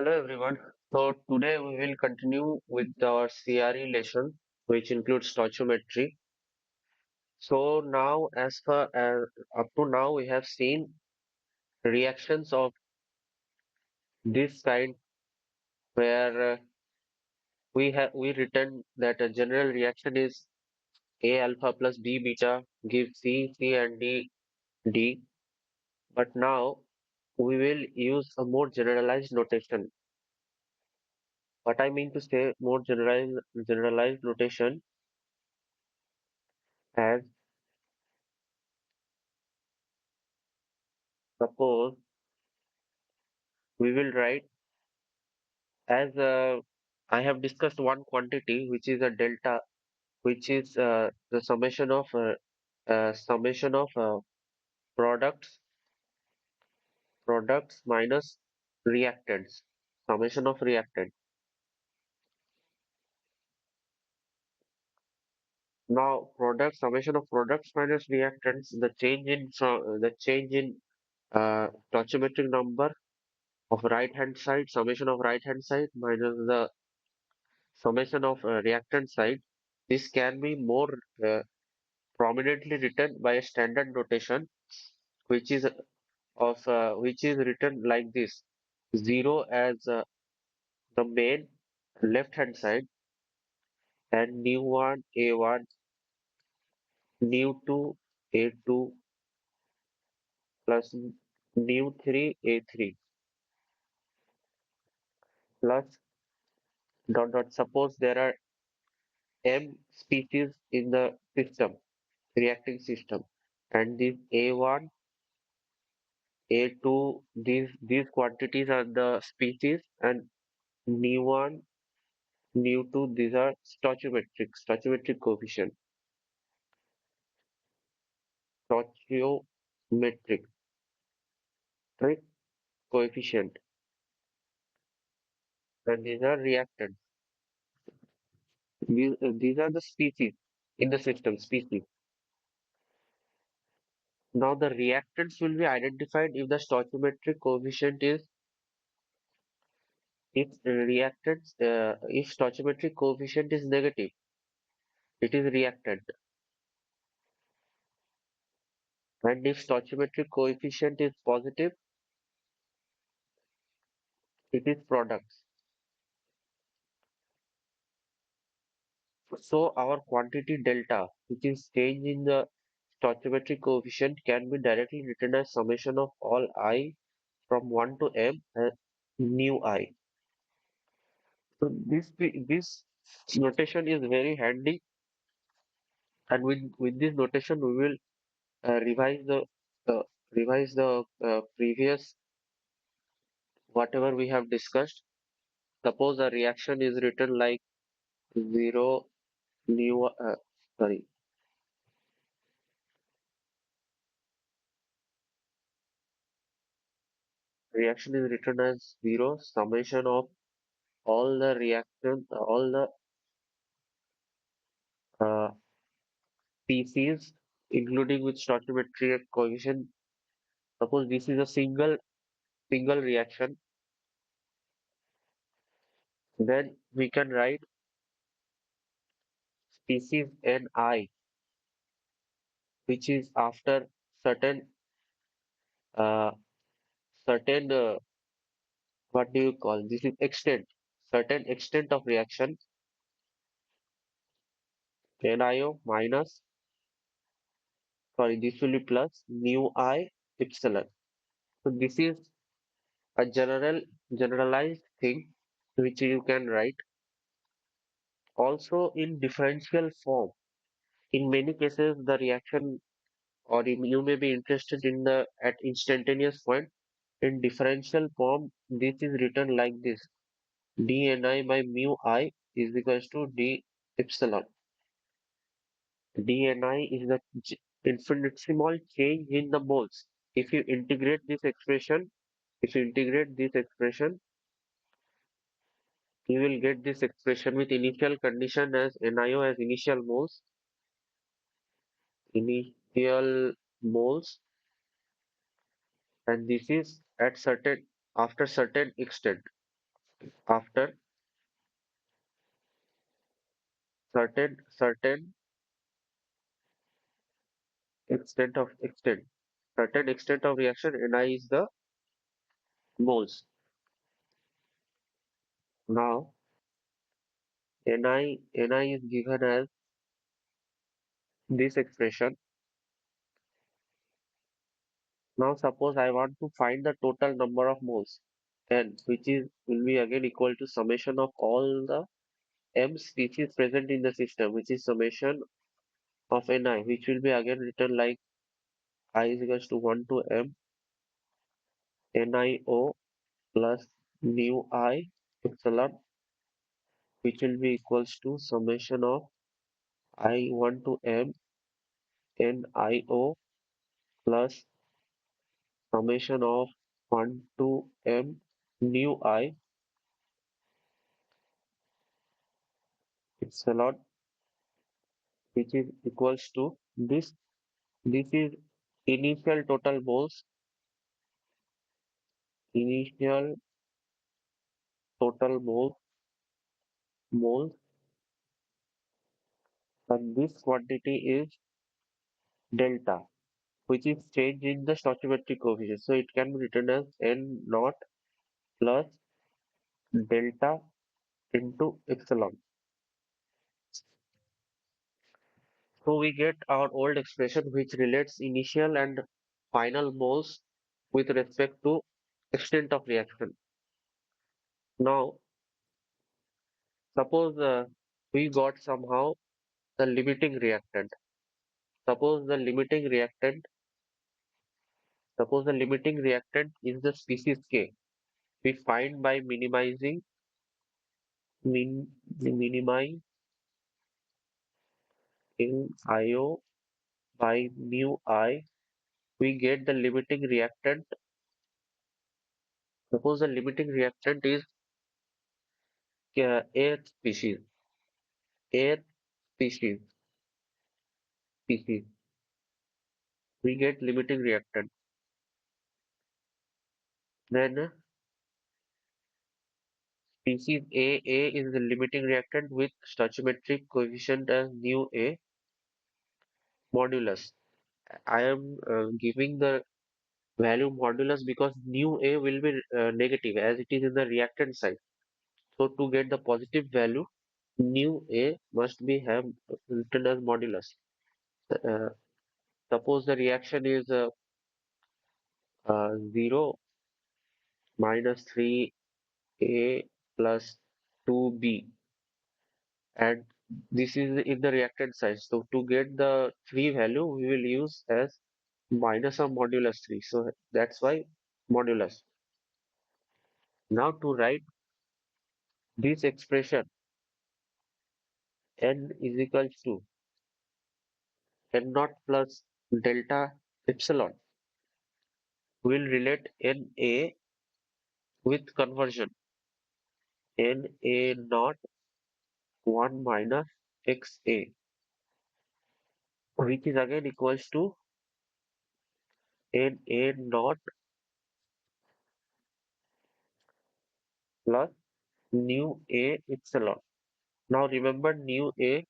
Hello everyone. So today we will continue with our CRE lesson, which includes stoichiometry. So now, as far as up to now, we have seen reactions of this kind, where we written that a general reaction is A alpha plus B beta gives C and D. But now we will use a more generalized notation. What I mean to say, more generalized notation as suppose we will write as I have discussed one quantity which is a delta, which is the summation of products minus reactants, summation of reactant. Now, product summation of products minus reactants, the change in stoichiometric number of right hand side, summation of right hand side minus the summation of reactant side. This can be more uh, prominently written by a standard notation which is which is written like this: 0 as the main left hand side, and new 1 a1, new 2 a2, plus new 3 a3, plus dot dot. Suppose there are m species in the system, reacting system, and this a1, a2, these quantities are the species, and new 1, new 2, these are stoichiometric coefficient, stoichiometric right, coefficient, and these are reactants. These are the species in the system, species. Now the reactants will be identified if the stoichiometric coefficient is, if stoichiometric coefficient is negative, it is reactant, and if stoichiometric coefficient is positive, it is products. So our quantity delta, which is change in the stoichiometric coefficient, can be directly written as summation of all I from 1 to m nu I. So this notation is very handy, and with this notation we will uh, revise the uh, previous whatever we have discussed. Suppose a reaction is written like 0 nu sorry reaction is written as 0 summation of all the reactions, all the uh, species, including with stoichiometric coefficient. Suppose this is a single reaction, then we can write species Ni, which is after certain uh, certain what do you call this is extent, certain extent of reaction, NiO minus, sorry, this will be plus nu I epsilon. So this is a generalized thing which you can write also in differential form. In many cases, the reaction, or you may be interested in the at instantaneous point. In differential form, this is written like this: dni by mu I is equals to d epsilon. dni is the infinitesimal change in the moles. If you integrate this expression, if you integrate this expression, you will get this expression with initial condition as NiO as initial moles, and this is at certain after certain extent. after certain extent of reaction, Ni is the moles. Now Ni is given as this expression. Now suppose I want to find the total number of moles, N, which is will be again equal to summation of all the M species present in the system, which is summation of Ni, which will be again written like I is equals to 1 to M NiO plus nu I epsilon, which will be equals to summation of I1 to M NiO plus summation of 1 to M nu I epsilon, which is equals to this. This is initial total moles, initial total moles, and this quantity is delta, which is change in the stoichiometric coefficient. So it can be written as N naught plus delta into epsilon. So we get our old expression which relates initial and final moles with respect to extent of reaction. Now, suppose we got somehow the limiting reactant. Suppose the limiting reactant, suppose the limiting reactant is the species K. We find by min, minimizing IO by mu I, we get the limiting reactant. Suppose the limiting reactant is A species, A species. We get limiting reactant. Then species A is the limiting reactant with stoichiometric coefficient as nu A modulus. I am giving the value modulus because nu A will be negative as it is in the reactant side. So to get the positive value, nu A must be have written as modulus. Uh, Suppose the reaction is 0 minus 3A plus 2B, and this is in the reactant side. So to get the 3 value, we will use as minus of modulus 3. So that's why modulus. Now to write this expression, N is equals to N naught plus delta epsilon, will relate Na with conversion Na naught 1 minus Xa, which is again equals to Na naught plus nu A epsilon. Now remember nu A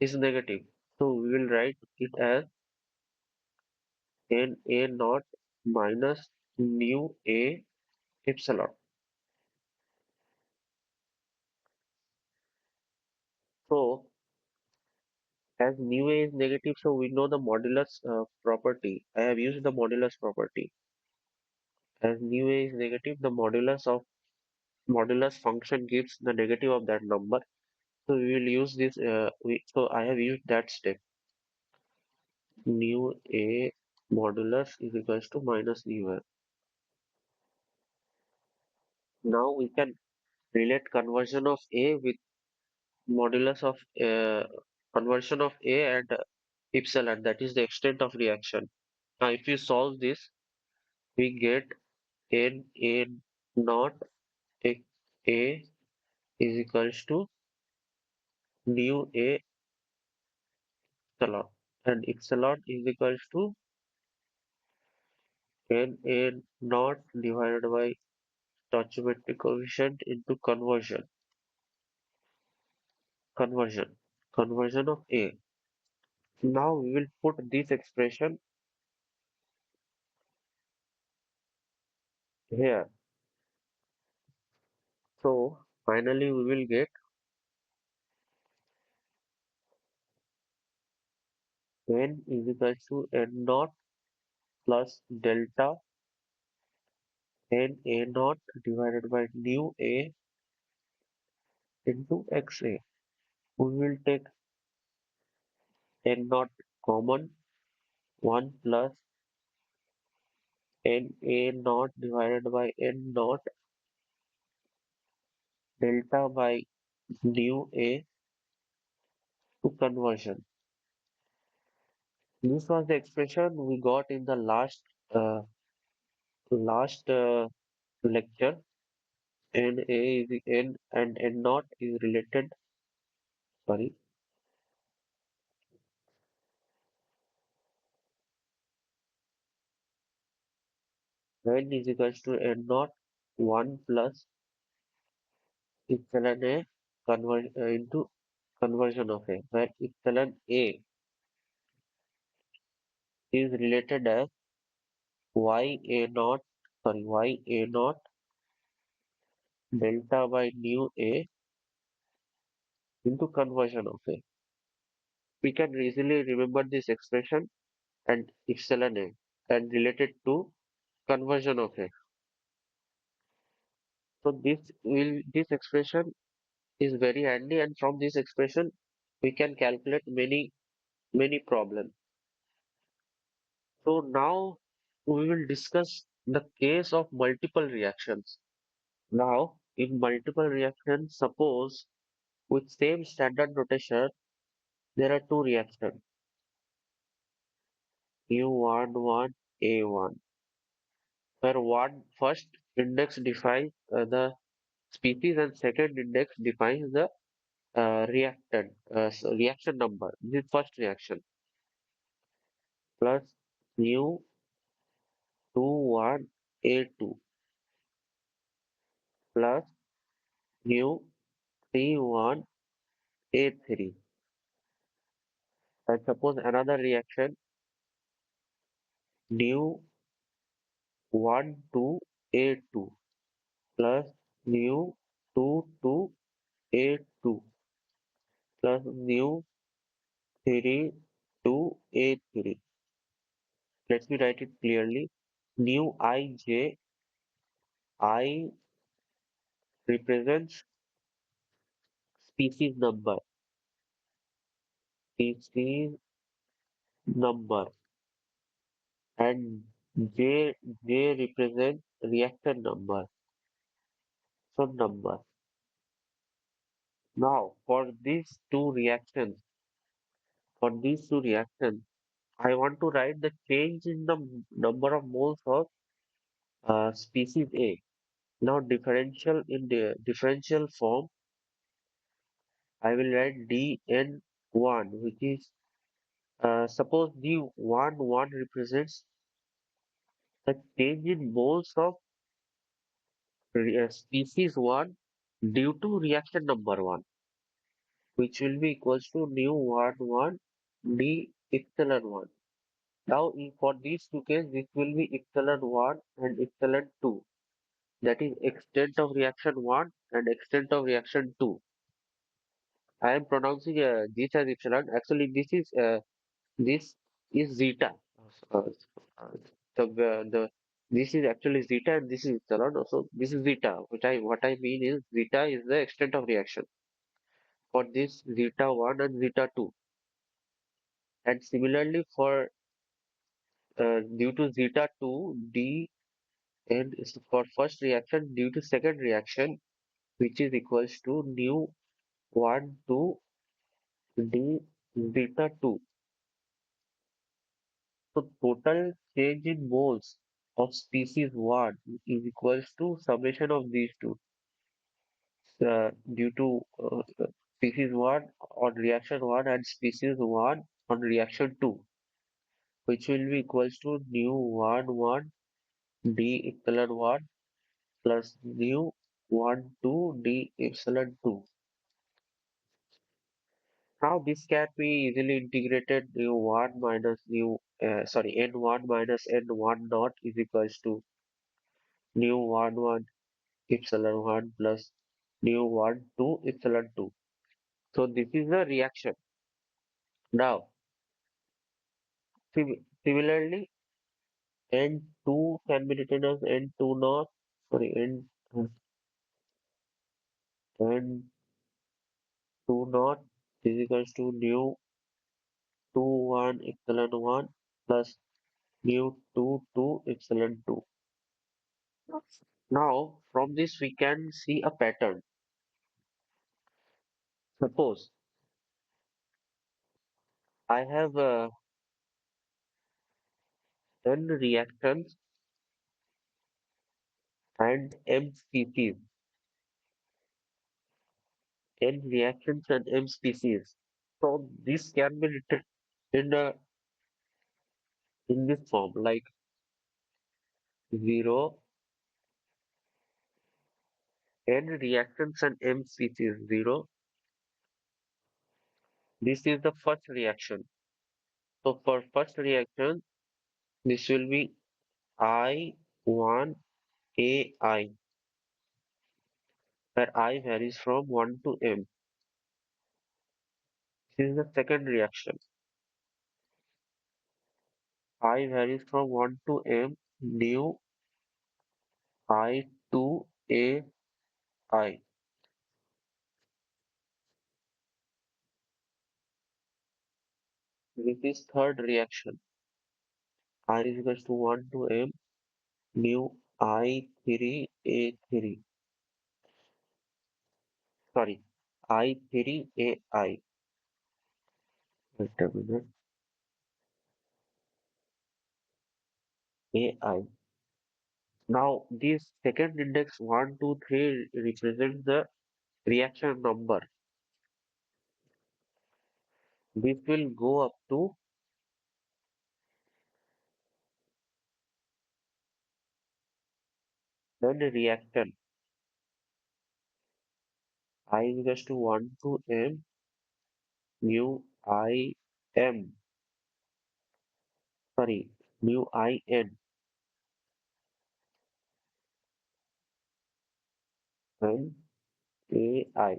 is negative. So we will write it as Na naught minus nu A epsilon. So as nu A is negative, so we know the modulus property. I have used the modulus property. As nu A is negative, the modulus function gives the negative of that number. So we will use this. So I have used that step. Nu A modulus is equals to minus nu A. Now we can relate conversion of A with modulus of conversion of A and epsilon, that is the extent of reaction. Now if you solve this, we get Na naught A is equals to nu A epsilon, and epsilon is equals to Na naught divided by stoichiometric coefficient into conversion, conversion of A. Now we will put this expression here. So finally we will get n is equal to n naught plus delta n a naught divided by nu A into xa. We will take n naught common, 1 plus n a naught divided by n naught delta by nu A to conversion. This was the expression we got in the last lecture. N A is n and n naught is related. Sorry, n is equals to n naught 1 plus epsilon A into conversion of A, where epsilon A is related as y A naught, sorry, y A naught delta by nu A into conversion of A. We can easily remember this expression and epsilon A and relate it to conversion of A. So this expression is very handy, and from this expression we can calculate many problems. So now we will discuss the case of multiple reactions. Now in multiple reactions, suppose with same standard notation there are two reactions U11 A1, where one first index defines the species and second index defines the reaction number. This is first reaction plus mu 21 A2 plus mu 31 A3. And suppose another reaction mu 12 A2 plus mu 22 A2 plus mu 32 A3. Let me write it clearly. Nu ij, I represents species number, species number, and j represents reaction number, so number. Now for these two reactions, I want to write the change in the number of moles of species A. Now differential form, I will write dn1, which is suppose d11 represents the change in moles of species 1 due to reaction number 1, which will be equals to nu 11 d epsilon 1. Now, for these two cases, this will be epsilon 1 and epsilon 2. That is extent of reaction 1 and extent of reaction 2. I am pronouncing this as epsilon. Actually, this is zeta. Uh, uh, the this is actually zeta and this is epsilon. So this is zeta. What I mean is zeta is the extent of reaction for this zeta 1 and zeta 2. And similarly for due to zeta 2 d, and for first reaction due to second reaction, which is equals to nu 1 to d zeta 2. So total change in moles of species 1 is equals to summation of these two due to species 1 on reaction 1 and species 1 on reaction 2, which will be equals to nu 1 1 d epsilon 1 plus nu 1 2 d epsilon 2. Now this can be easily integrated nu 1 minus n1 minus n1 dot is equals to nu 1 1 epsilon 1 plus nu 1 2 epsilon 2. So this is the reaction. Now similarly n2 can be written as n2 naught, sorry, n2 naught is equals to nu 2 1 epsilon 1 plus mu 2 2 epsilon 2. Now, from this we can see a pattern. Suppose I have n reactants and m species, n reactions and m species. So this can be written in in this form like 0 n reactants and m species 0. This is the first reaction. So for first reaction, this will be I1 AI, where I varies from 1 to m. This is the second reaction. I varies from 1 to m, new I2 AI. This is third reaction. I is equals to 1 to m, new I3 A3. Sorry, I3 AI. Wait a minute, AI. Now, this second index 1, 2, 3 represents the reaction number. This will go up to then reaction. I is equals to 1 to m mu I m. Sorry, mu I n and A I.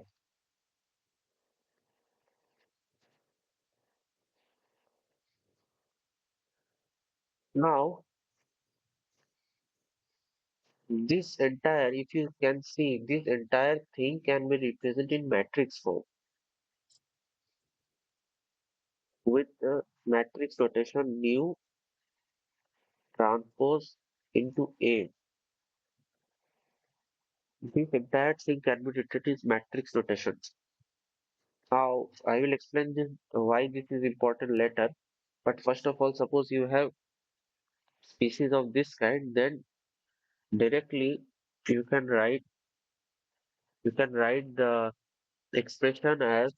Now, this entire, if you can see, this entire thing can be represented in matrix form with the matrix notation nu transpose into A. This entire thing can be written in matrix notation. Now, I will explain this why this is important later. But first of all, suppose you have species of this kind, then directly you can write the expression as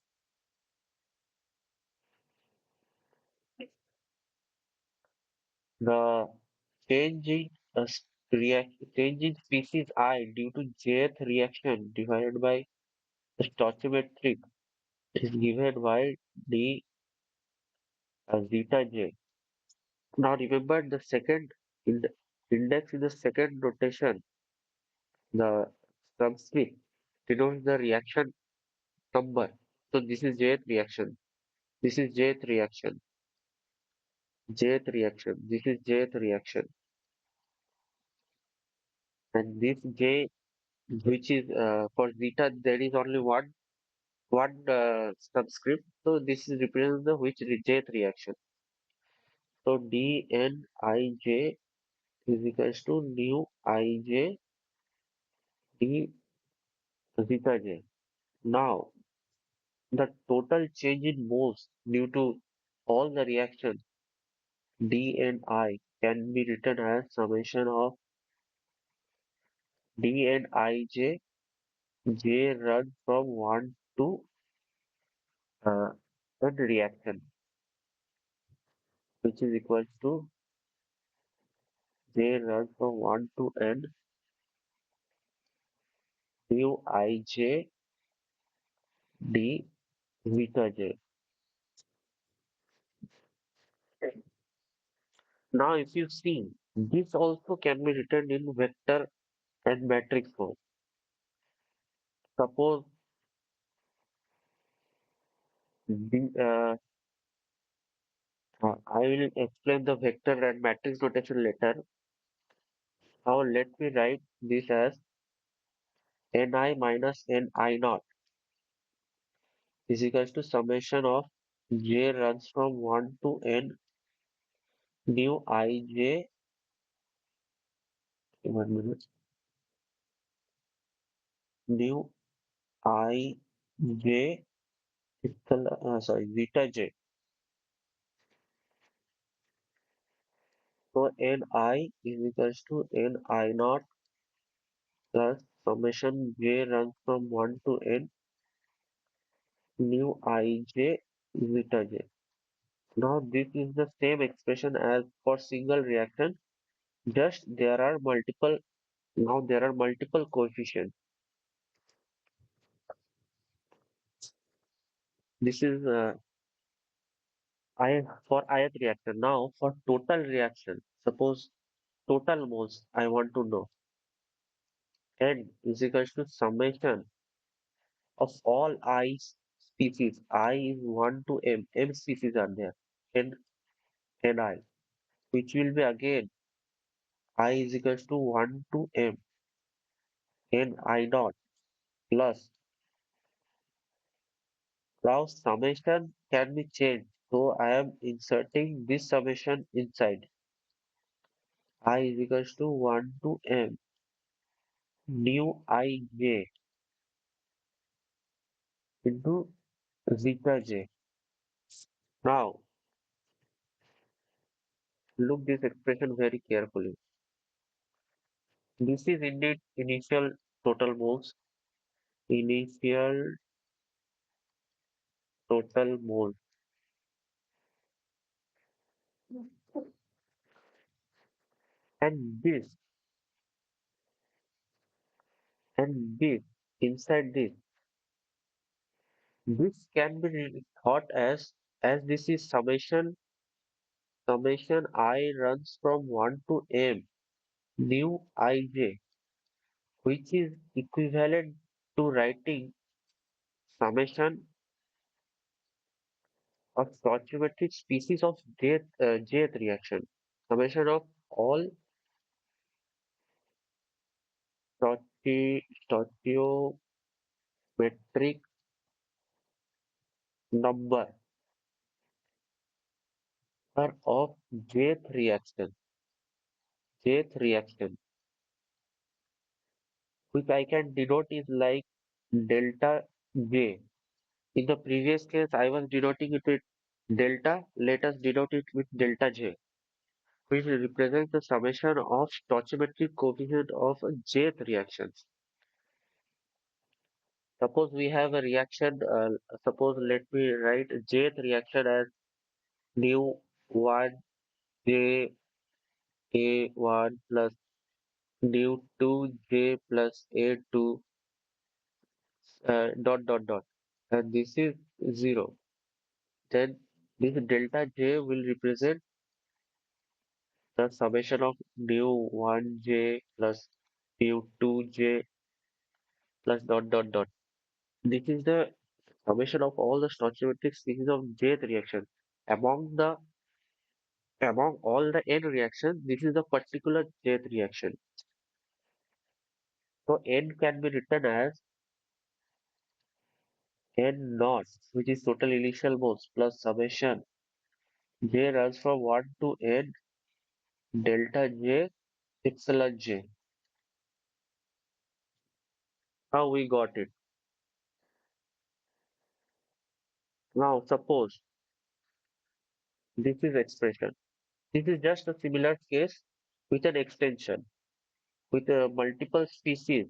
the change in change in species I due to jth reaction divided by the stoichiometric is given by d zeta j. Now remember the second in the index in the second notation, the subscript denotes the reaction number. So this is jth reaction. This is jth reaction. Jth reaction. This is jth reaction. And this j, which is for zeta, there is only one subscript. So this is represents the which jth reaction. So dnij is equals to nu ij d zeta j. Now the total change in moles due to all the reactions d and I can be written as summation of d and ij j run from 1 to n reaction, which is equals to j run from 1 to n mu ij d zeta j. Now, if you see, this also can be written in vector and matrix form. Suppose I will explain the vector and matrix notation later. Now, let me write this as ni minus ni naught is equals to summation of j runs from 1 to n mu ij, 1 minute, mu ij, sorry, zeta j. So ni is equals to ni naught plus summation j runs from 1 to n mu ij zeta j. Now this is the same expression as for single reaction, just there are multiple coefficients. This is for ith reaction. Now for total reaction, suppose total moles I want to know. N is equals to summation of all I species. I is 1 to m. M species are there. N and I, which will be again I is equals to 1 to m n I dot plus. Now summation can be changed. So I am inserting this summation inside. I is equals to 1 to m nu ij into zeta j. Now look this expression very carefully. This is indeed initial total moles. Initial total moles. And this inside this can be thought as this is summation I runs from 1 to m nu ij, which is equivalent to writing summation of stoichiometric species of jth reaction. Summation of all stoichiometric number of jth reaction, which I can denote is like delta j. In the previous case, I was denoting it with delta. Let us denote it with delta j, which represents the summation of stoichiometric coefficient of jth reactions. Suppose we have a reaction, suppose let me write jth reaction as nu 1 j a1 plus nu 2 j plus a2 dot dot dot, and this is 0. Then this delta j will represent the summation of mu 1j plus mu 2j plus dot dot dot. This is the summation of all the stoichiometric species of jth reaction. Among the among all the n reactions, this is the particular jth reaction. So n can be written as n naught, which is total initial moles plus summation j runs from 1 to n delta j epsilon j. Now we got it. Now suppose this is expression. This is just a similar case with an extension, with multiple species.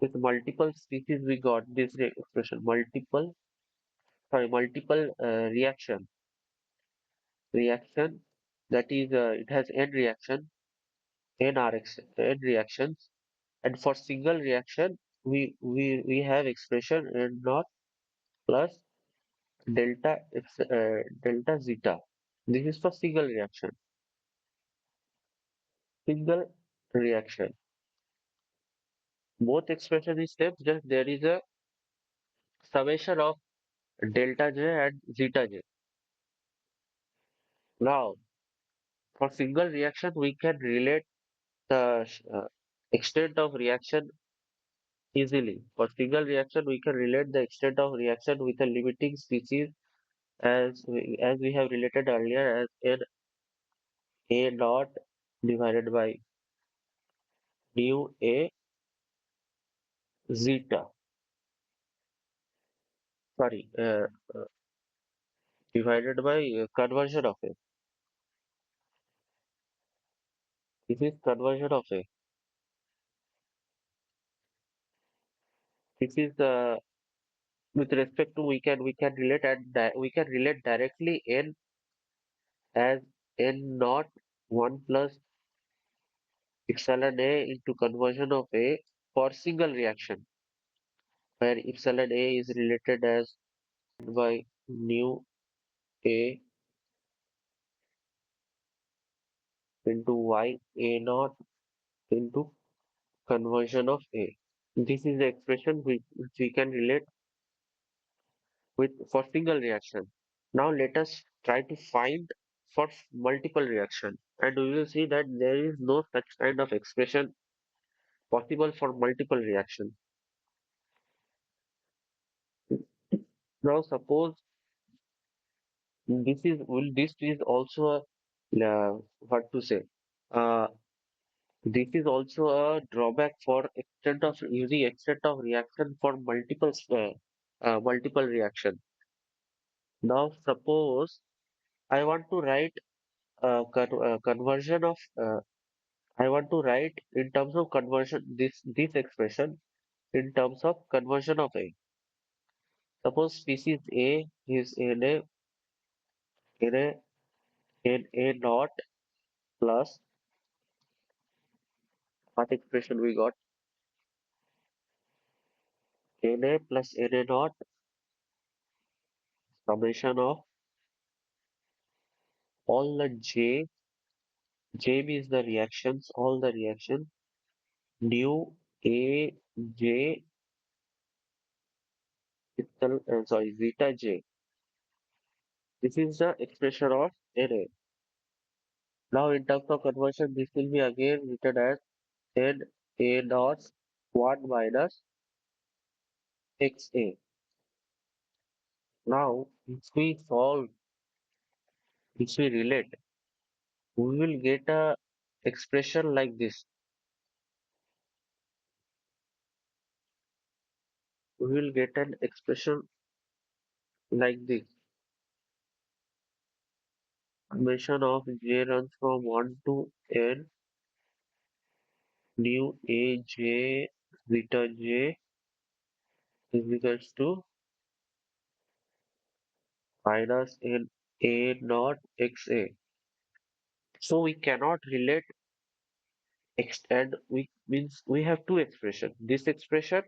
With multiple species, we got this expression. Multiple reaction. That is, it has n reaction, n reactions, And for single reaction, we have expression N naught plus delta zeta. This is for single reaction. Single reaction. Both expression is same, just there is a summation of delta J and zeta J. Now, for single reaction, we can relate the extent of reaction easily. For single reaction, we can relate the extent of reaction with a limiting species as we have related earlier as n A naught divided by mu A zeta. Sorry, divided by conversion of A. This is conversion of A. This is with respect to we can relate we can relate directly n as n naught 1 plus epsilon A into conversion of A for single reaction, where epsilon A is related as by mu A into y A naught into conversion of A. This is the expression which we can relate with for single reaction. Now let us try to find for multiple reaction, and we will see that there is no such kind of expression possible for multiple reaction. Now suppose this is also a what to say uh, this is also a drawback for extent of using extent of reaction for multiple reaction. Now suppose I want to write conversion of I want to write in terms of conversion this expression in terms of conversion of A. Suppose species A is in A naught plus what expression we got Na plus Na naught summation of all the J means the reactions, all the reaction nu A J sorry zeta J. This is the expression of Na. Now in terms of conversion, this will be again written as N A naught 1 minus XA. Now, if we relate, we will get a expression like this. We will get an expression like this. Summation of j runs from 1 to n nu a j zeta j is equals to minus n a naught xa. So we cannot relate and we means we have two expression. This expression,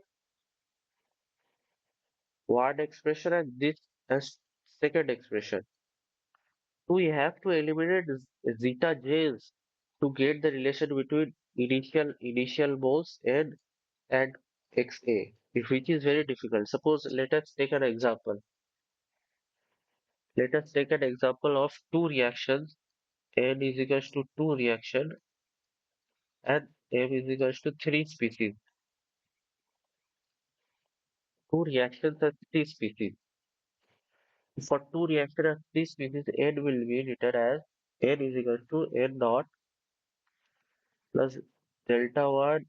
one expression, and this as second expression. So we have to eliminate zeta j's to get the relation between initial moles and xa, which is very difficult. Suppose let us take an example. Let us take an example of two reactions. N is equals to two reaction and M is equals to three species. Two reactions and three species. For two reactions and three species, N will be written as N is equals to N naught plus delta 1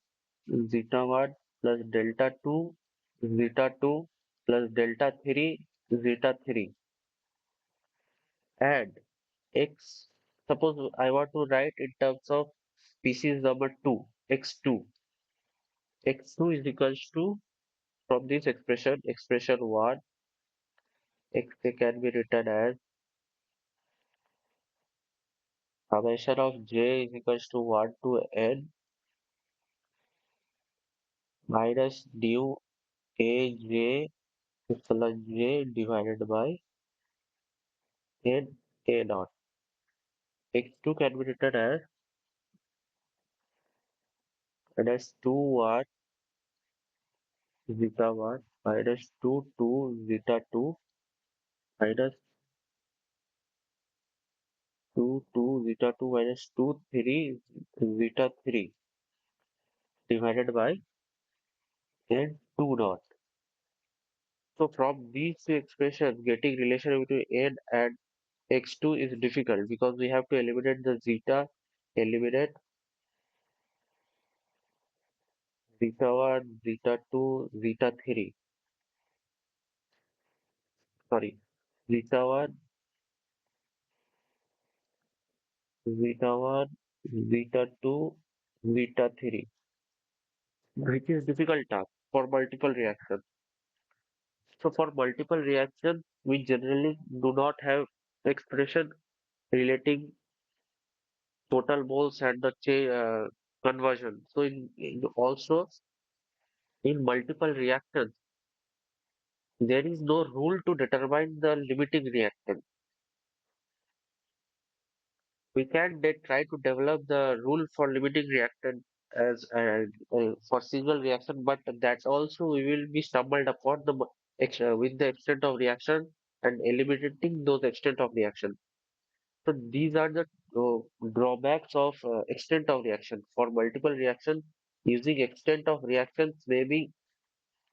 zeta 1 plus delta 2 zeta 2 plus delta 3 zeta 3 and x. Suppose I want to write in terms of species number 2 x2. X2 is equals to from this expression 1 x can be written as summation of j is equals to 1 to n minus nu aj epsilon j divided by n a dot. X2 can be written as 2 1 zeta 1 minus 2 2 zeta 2 minus 2 2 zeta 2 minus 2 3 zeta 3 divided by n 2 dot. So from these two expressions, getting relation between n and x2 is difficult because we have to eliminate the zeta, eliminate zeta 1, zeta 2, zeta 3. Sorry, zeta 1, zeta 1, zeta 2, zeta 3, which is difficult task for multiple reactions. So for multiple reactions, we generally do not have expression relating total moles and the conversion. So also in multiple reactions, there is no rule to determine the limiting reactant. We can try to develop the rule for limiting reactant as for single reaction, but that's also we will be stumbled upon with the extent of reaction and eliminating those extent of reaction. So these are the drawbacks of extent of reaction. For multiple reaction, using extent of reactions maybe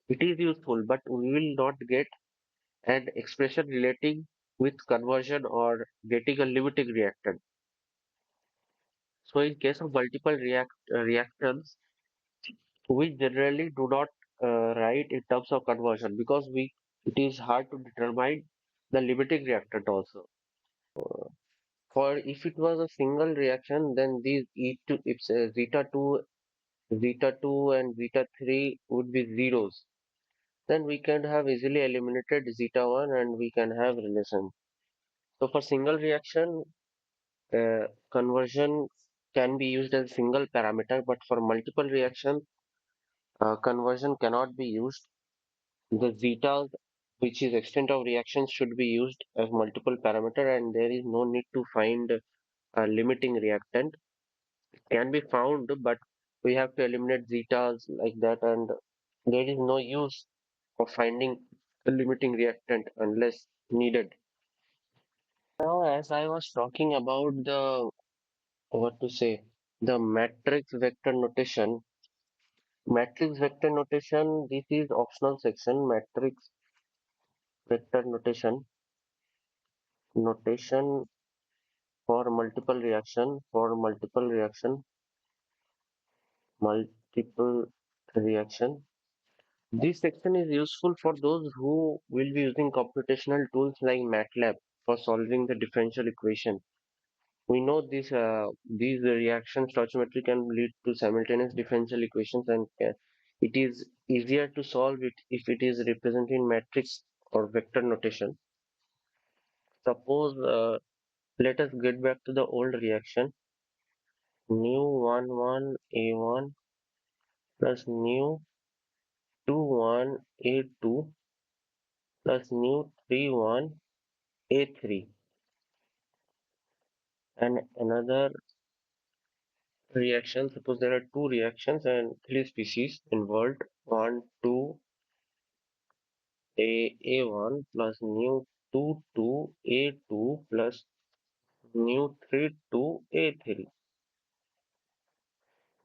it is useful, but we will not get an expression relating with conversion or getting a limiting reactant. So in case of multiple reactions, we generally do not write in terms of conversion because we it is hard to determine the limiting reactant also. For if it was a single reaction, then these E2, it's zeta 2 and zeta 3 would be zeros. Then we can have easily eliminated zeta 1 and we can have relation. So for single reaction, conversion can be used as single parameter, but for multiple reaction, conversion cannot be used. The zeta, which is extent of reaction, should be used as multiple parameter, and there is no need to find a limiting reactant. It can be found, but we have to eliminate zetas like that, and there is no use of finding a limiting reactant unless needed. Now, as I was talking about the what to say, the matrix vector notation. Matrix vector notation, this is optional section. Matrix vector notation multiple reaction. This section is useful for those who will be using computational tools like MATLAB for solving the differential equation. We know these reactions stoichiometry can lead to simultaneous differential equations, and it is easier to solve it if it is represented in matrix or vector notation. Suppose let us get back to the old reaction. Nu 1 A1 plus nu 2 A2 plus nu 3 A3, and another reaction. Suppose there are two reactions and three species involved. 1 2 A1 plus nu 2 A2 plus nu 3 A3.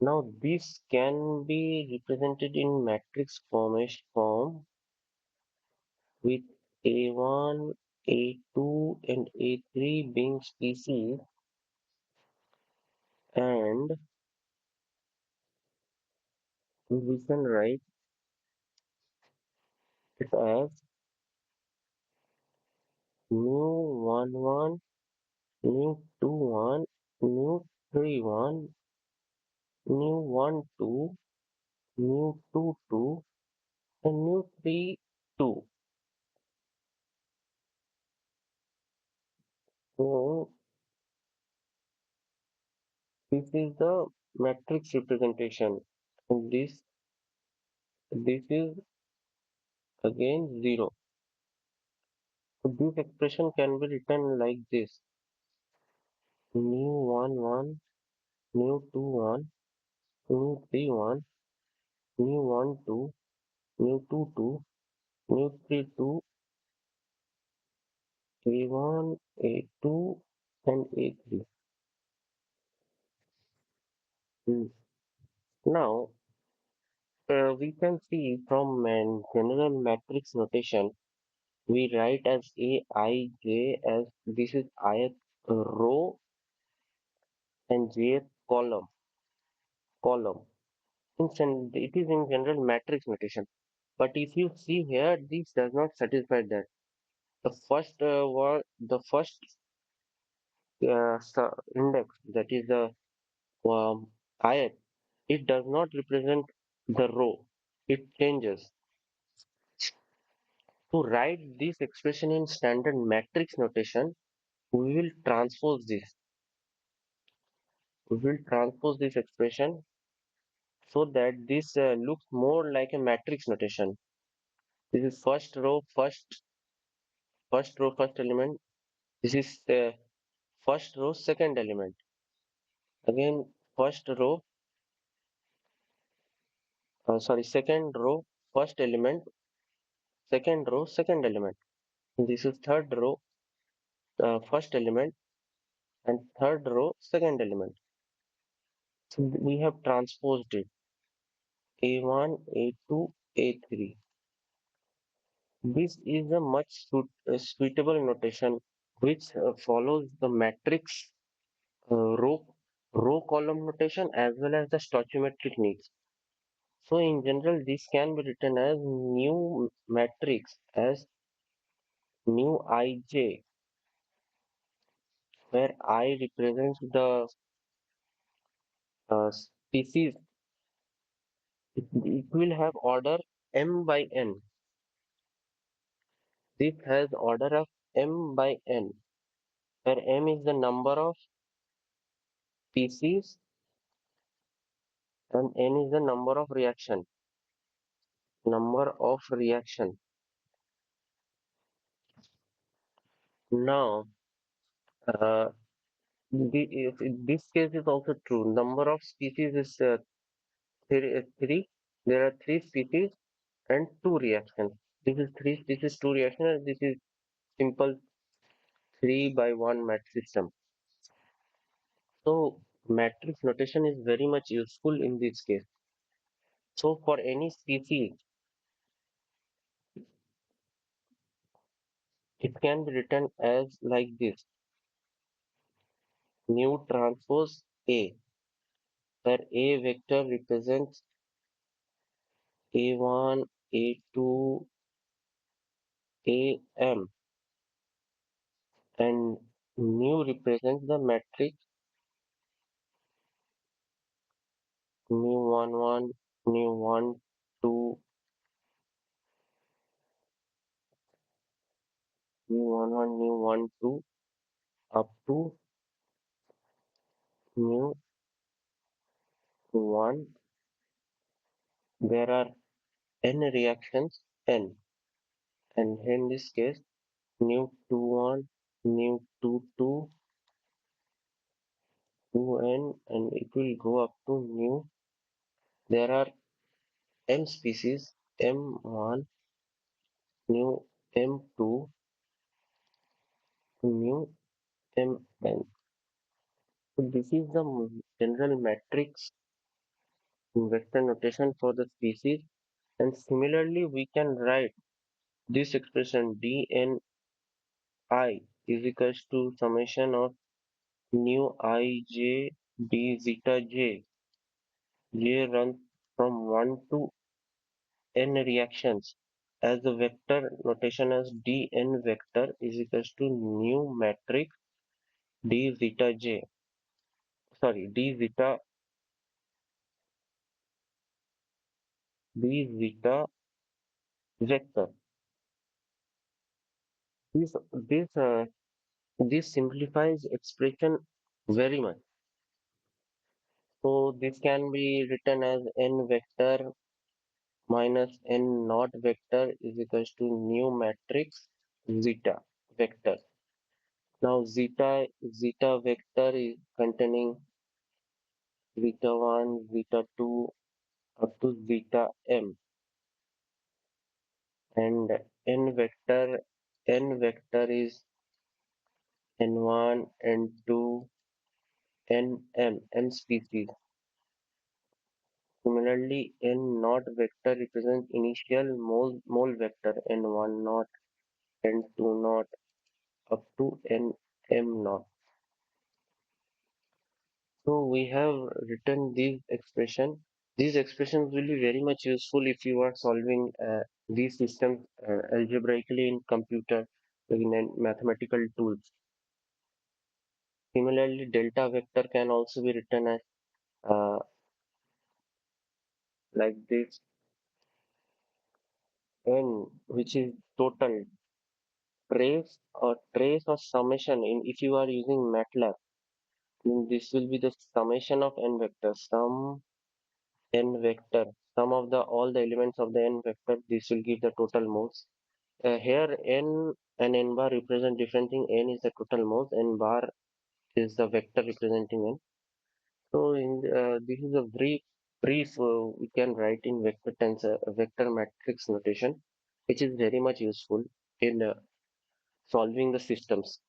Now this can be represented in matrix form with A1, A2 and A3 being species, and we can write it as nu 1 1, nu 2 1, nu 3 1, nu 1 2, nu 2 2 and nu 3 2. So this is the matrix representation of this. This is again 0. So this expression can be written like this: mu 1 1, mu 2 1, mu 3 1, mu 1 2, mu 2 2, mu 3 2, A1, A2, and A3. Hmm. Now, we can see from an general matrix notation, we write as Aij as this is ith row and jth column. It is in general matrix notation. But if you see here, this does not satisfy that. The first index, that is the ith, it does not represent the row. It changes. To write this expression in standard matrix notation, we will transpose this. We will transpose this expression so that this looks more like a matrix notation. This is first row, first element. This is first row, second element. Again, first row, second row, first element, second row, second element. This is third row, first element, and third row, second element. So we have transposed it. A1, A2, A3. This is a much suitable notation which follows the matrix row column notation as well as the stoichiometric needs. So in general, this can be written as new matrix as new ij, where I represents the species. It will have order m by n. This has order of m by n, where m is the number of species and n is the number of reaction. Number of reaction. Now, uh, if this case is also true. Number of species is three. There are three species and two reactions. This is three. This is two reaction, and this is simple 3 by 1 matrix system. So matrix notation is very much useful in this case. So for any species, it can be written as like this: mu transpose A, where A vector represents A1, A2, AM, and mu represents the matrix mu 1 1, mu 1 2, mu 1 1, mu 1 2, up to mu 1. There are n reactions n, and in this case, mu 2 1, mu 2 2, 2n, and it will go up to mu. There are m species m1, mu m2, mu mn. So this is the general matrix vector notation for the species, and similarly we can write this expression dni is equals to summation of nu ij d zeta j. J runs from 1 to n reactions, as the vector notation as dn vector is equals to new matrix d zeta j. Sorry, d zeta vector. This this this simplifies expression very much. So this can be written as n vector minus n naught vector is equals to new matrix zeta vector. Now zeta vector is containing zeta 1, zeta 2 up to zeta m, and n vector is n1, n2, nm, m species. Similarly, n naught vector represents initial mole vector n1 naught, n2 naught up to nm naught. So we have written these expression. These expressions will be very much useful if you are solving these systems algebraically in computer in mathematical tools. Similarly, delta vector can also be written as uh, like this n, which is total trace or summation. In if you are using MATLAB, then this will be the summation of n vectors. N vector, sum of the all the elements of the n vector. This will give the total modes. Here n and n bar represent different thing. N is the total modes, n bar is the vector representing n. So this is a brief we can write in vector tensor vector matrix notation, which is very much useful in solving the systems.